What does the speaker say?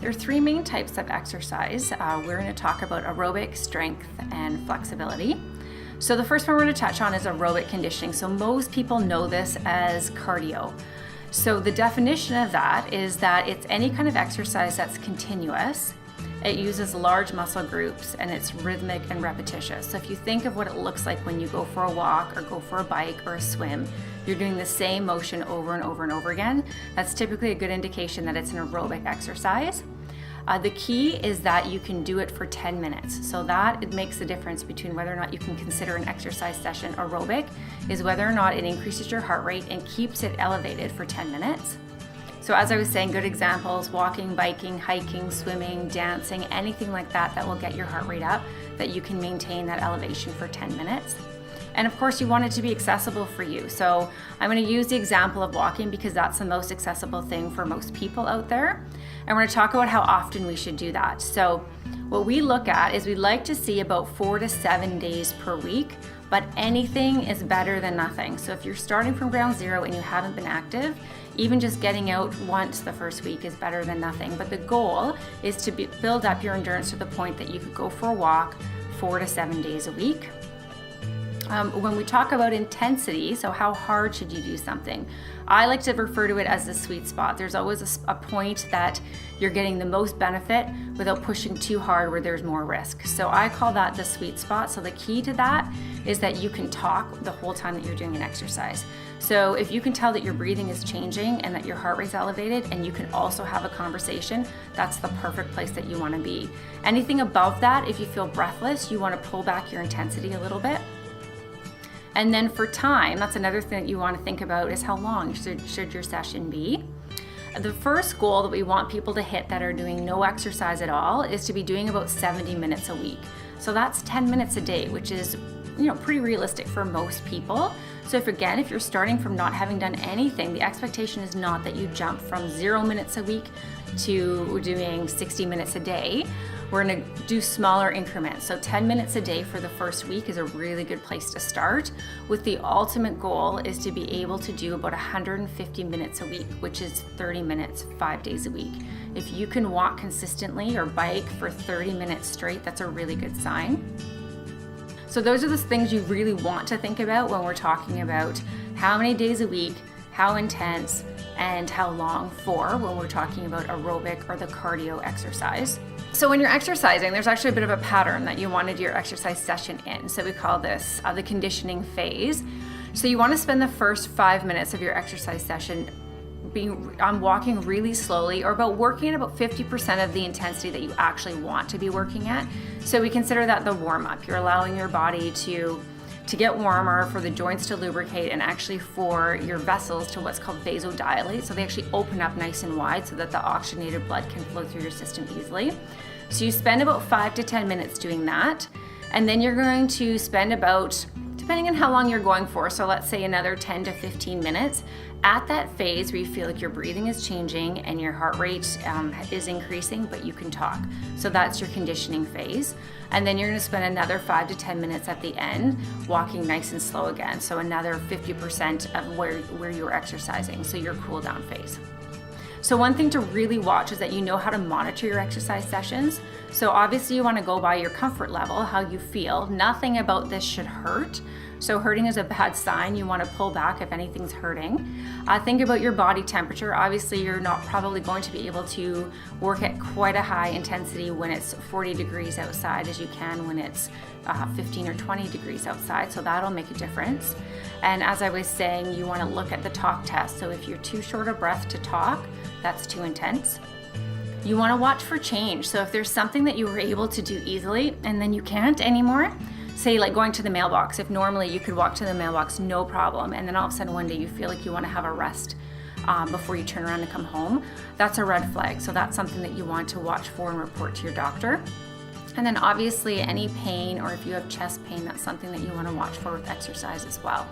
There are three main types of exercise. We're going to talk about aerobic, strength, and flexibility. So the first one we're going to touch on is aerobic conditioning. So most people know this as cardio. So the definition of that is that it's any kind of exercise that's continuous. It uses large muscle groups and it's rhythmic and repetitious. So if you think of what it looks like when you go for a walk or go for a bike or a swim, you're doing the same motion over and over and over again. That's typically a good indication that it's an aerobic exercise. The key is that you can do it for 10 minutes. So that it makes the difference between whether or not you can consider an exercise session aerobic, is whether or not it increases your heart rate and keeps it elevated for 10 minutes. So as I was saying, good examples: walking, biking, hiking, swimming, dancing, anything like that that will get your heart rate up, that you can maintain that elevation for 10 minutes. And of course, you want it to be accessible for you. So I'm going to use the example of walking because that's the most accessible thing for most people out there. And we're going to talk about how often we should do that. So what we look at is we like to see about 4 to 7 days per week, but anything is better than nothing. So if you're starting from ground zero and you haven't been active, even just getting out once the first week is better than nothing. But the goal is to build up your endurance to the point that you could go for a walk 4 to 7 days a week. When we talk about intensity, so how hard should you do something? I like to refer to it as the sweet spot. There's always a point that you're getting the most benefit without pushing too hard where there's more risk. So I call that the sweet spot. So the key to that is that you can talk the whole time that you're doing an exercise. So if you can tell that your breathing is changing and that your heart rate's elevated, and you can also have a conversation, that's the perfect place that you want to be. Anything above that, if you feel breathless, you want to pull back your intensity a little bit. And then for time, that's another thing that you want to think about, is how long should your session be. The first goal that we want people to hit that are doing no exercise at all is to be doing about 70 minutes a week. So that's 10 minutes a day, which is pretty realistic for most people. So if you're starting from not having done anything, the expectation is not that you jump from 0 minutes a week to doing 60 minutes a day. We're going to do smaller increments. So 10 minutes a day for the first week is a really good place to start, with the ultimate goal is to be able to do about 150 minutes a week, which is 30 minutes 5 days a week. If you can walk consistently or bike for 30 minutes straight, that's a really good sign. So those are the things you really want to think about when we're talking about how many days a week, how intense, and how long for, when we're talking about aerobic or the cardio exercise. So when you're exercising, there's actually a bit of a pattern that you want to do your exercise session in. So we call this the conditioning phase. So you want to spend the first 5 minutes of your exercise session walking really slowly, or working at about 50% of the intensity that you actually want to be working at. So we consider that the warm-up. You're allowing your body to get warmer, for the joints to lubricate, and actually for your vessels to what's called vasodilate. So they actually open up nice and wide so that the oxygenated blood can flow through your system easily. So you spend about 5 to 10 minutes doing that. And then you're going to spend about, depending on how long you're going for, so let's say another 10 to 15 minutes at that phase where you feel like your breathing is changing and your heart rate is increasing, but you can talk. So that's your conditioning phase. And then you're going to spend another 5 to 10 minutes at the end walking nice and slow again. So another 50% of where you're exercising. So your cool down phase. So one thing to really watch is that you know how to monitor your exercise sessions. So obviously you want to go by your comfort level, how you feel. Nothing about this should hurt. So hurting is a bad sign. You want to pull back if anything's hurting. Think about your body temperature. Obviously you're not probably going to be able to work at quite a high intensity when it's 40 degrees outside as you can when it's 15 or 20 degrees outside. So that'll make a difference. And as I was saying, you want to look at the talk test. So if you're too short of breath to talk, that's too intense. You want to watch for change. So if there's something that you were able to do easily and then you can't anymore, say like going to the mailbox. If normally you could walk to the mailbox no problem, and then all of a sudden one day you feel like you want to have a rest before you turn around and come home, that's a red flag. So that's something that you want to watch for and report to your doctor. And then obviously any pain, or if you have chest pain, that's something that you want to watch for with exercise as well.